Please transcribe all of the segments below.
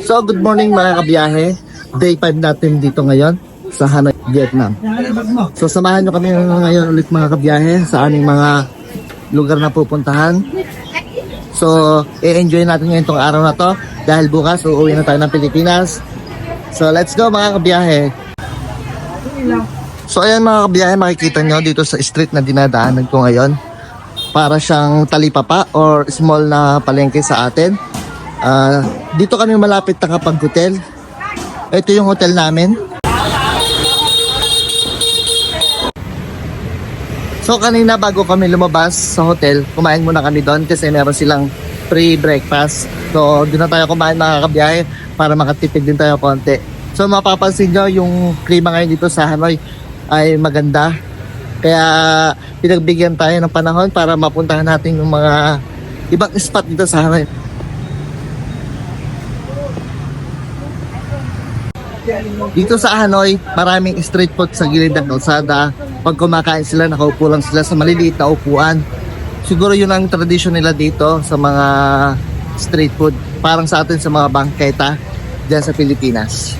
So, good morning mga kabiyahe. Day 5 natin dito ngayon sa Hanoi, Vietnam. So, samahan nyo kami ngayon ulit mga kabiyahe sa aming mga lugar na pupuntahan. So, i-enjoy natin ngayon itong araw na to dahil bukas uuwi na tayo ng Pilipinas. So, let's go mga kabiyahe. So, ayan mga kabiyahe, makikita nyo dito sa street na dinadaanan ko ngayon. Para siyang talipapa or small na palengke sa atin. Dito kami malapit na kapag hotel. Ito yung hotel namin. So kanina bago kami lumabas sa hotel, kumain muna kami doon kasi meron silang free breakfast. So doon na tayo kumain mga kabiyahe para makatipid din tayo konti. So mapapansin nyo yung klima ngayon dito sa Hanoi ay maganda. Kaya pinagbigyan tayo ng panahon para mapuntahan natin yung mga ibang spot dito sa Hanoi. Dito sa Hanoi, maraming street food sa gilid ng kalsada. Pag kumakain sila, nakaupo lang sila sa maliliit na upuan. Siguro yun ang tradisyon nila dito sa mga street food. Parang sa atin sa mga bangketa dyan sa Pilipinas.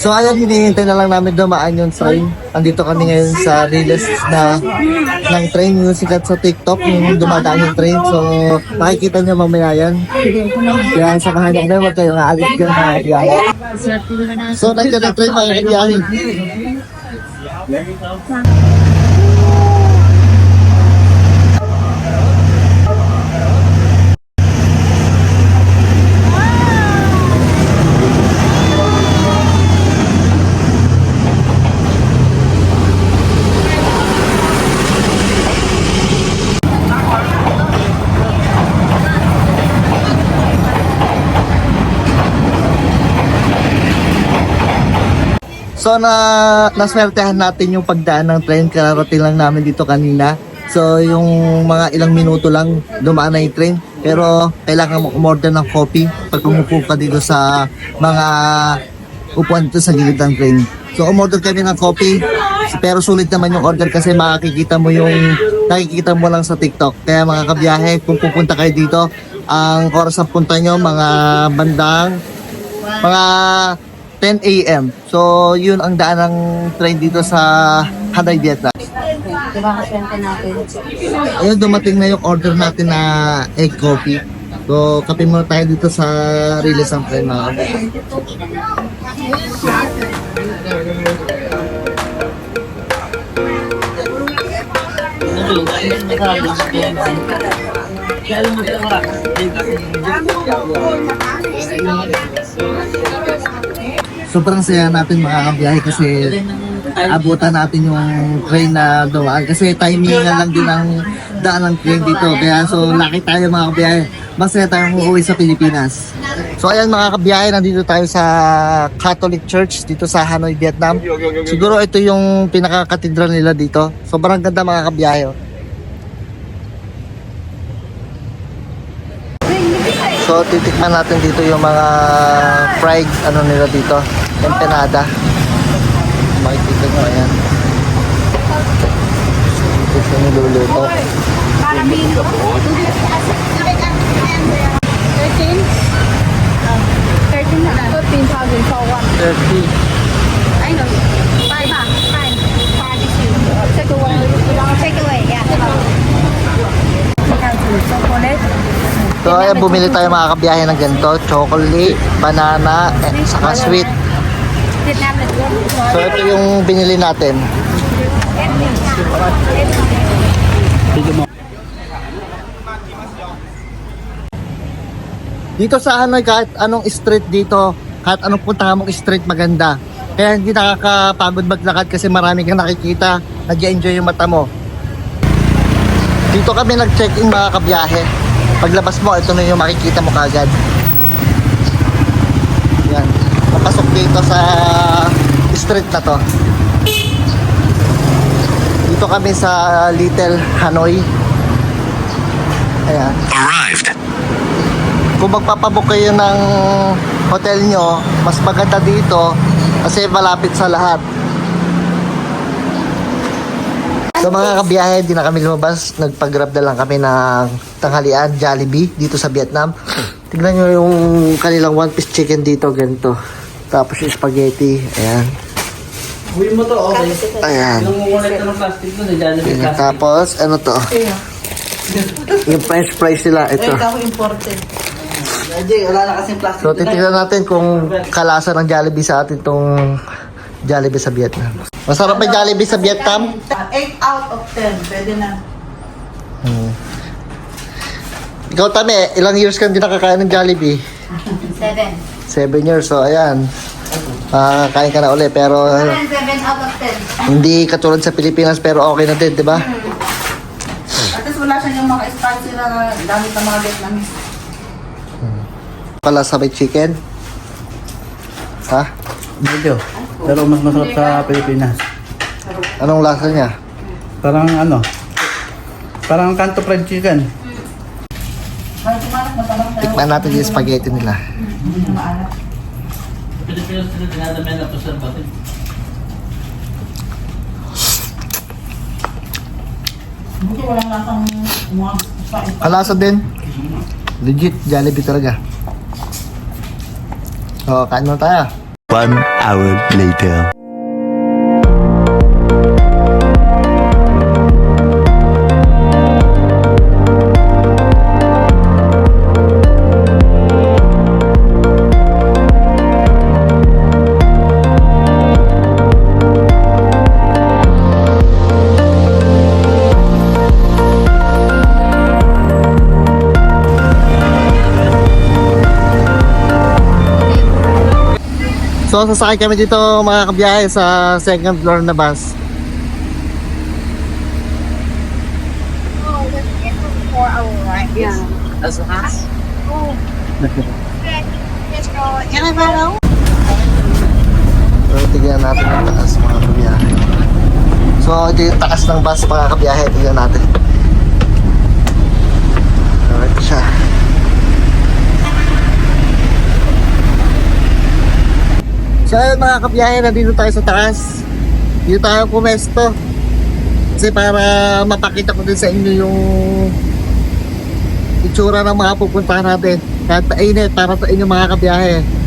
So ayan, hinihintay na lang namin dumaan yung train. Andito kami ngayon sa Riles na ng train, yung sikat sa TikTok, yung dumadaan yung train. So makikita nyo mamaya yan. Kaya sa kahanan na, huwag kayong aalis ka na iyahin. So nandiyan ang train, mga iyahin. So naswertehan natin yung pagdaan ng train, kararating lang namin dito kanina. So yung mga ilang minuto lang dumaan na yung train. Pero kailangan mo umorder ng coffee pag umupo ka dito sa mga upuan dito sa gilid ng train. So umorder kami ng coffee, pero sulit naman yung order kasi nakikita mo lang sa TikTok. Kaya mga kabiyahe, kung pupunta kayo dito, ang oras ng punta nyo mga bandang mga 10 AM. So, yun ang daan ng train dito sa Hanoi, Vietnam. Diba kaswerte natin? Ayun, dumating na yung order natin na egg coffee. So, kape muna tayo dito sa Riles ang train mga kapatid. Sobrang saya natin mga kabiyahe kasi abutan natin yung train na dumaan kasi timing na lang din ang daan ng train dito. Kaya so lucky tayo mga kabiyahe. Masaya tayong uuwi sa Pilipinas. So ayan mga kabiyahe, nandito tayo sa Catholic Church dito sa Hanoi, Vietnam. Siguro ito yung pinaka-katedral nila dito. Sobrang ganda mga kabiyahe. So titikman natin dito yung mga fried nila dito, empanada. Makikita nyo, ayan. Ito yung luluto. 13,000 for one. 30. I know. Five. Take away, yeah. Chocolate. So ayan, bumili tayo mga kabiyahe ng ganito, chocolate, banana, saka sweet. So ito yung binili natin. Dito sa Hanoi, kahit anong street dito, kahit anong puntahan mong street maganda. Kaya hindi nakakapagod maglakad kasi marami kang nakikita, nag-enjoy yung mata mo. Dito kami nag-check-in mga kabiyahe. Paglabas mo, ito na yung makikita mo kagad. Yan. Papasok dito sa street na to. Dito kami sa Little Hanoi. Ayan. Arrived. Kung magpapabook kayo ng hotel nyo, mas maganda dito kasi malapit sa lahat. So mga kabiyahe, di na kami lumabas. Nagpag-grab na lang kami ng tanghalian, Jollibee, dito sa Vietnam. Tignan nyo yung kanilang one-piece chicken dito, ganito. Tapos yung spaghetti, ayan. Uwi mo to, okay. Ayan. Nung ulit ng plastic doon, Jollibee Ayan. plastic. Tapos, ano to? Yung french fries nila, ito. ako imported. Jay, wala na kasing plastic. So, titignan natin kung kalasa ng Jollibee sa atin tong Jollibee sa Vietnam. Masarap ba Jollibee sa Vietnam? 8 out of 10, pwede na. Ikaw, Tame, ilang years ka hindi nakakain ng Jollibee? 7. 7 years, so ayan. Kain ka na uli, pero 7 out of 10. hindi katulad sa Pilipinas, pero okay na din, di ba? At least wala siya yung mga spicy na gamit ng mga Vietnamese. Pala sabay chicken. Ha? Medyo. Pero mas masarap sa Pilipinas. Anong lasa niya? Parang ano? Parang kanto fried chicken. Tikman natin yung spaghetti nila. Pilipinas sila dinadamay na preservative. Buti walang lasang mga spicy. Kalasa din. Legit, Jollibee talaga. So, kain mo tayo. 1 hour later. So, sasakay kami dito mga kabiyahe sa second floor na bus. Oh, that's 4 hour, right? Yeah. As a has? Oh. Let's go. Can I follow? So, tignan natin yung taas mga kabiyahe. So, ito yung taas ng bus mga kabiyahe. Tignan natin. So, ito siya. So, ayun mga kabiyahe, nandito tayo sa taas. Dito tayo pumesto. Kasi para mapakita ko din sa inyo yung itsura ng mga pupuntahan natin. Kahit painit para sa inyo mga kabiyahe.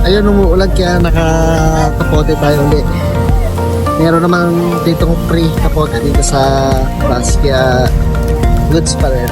Ayun, umuulan kaya nakakapote tayo ulit. Meron naman ditong free kapote dito sa bus kaya goods pa rin.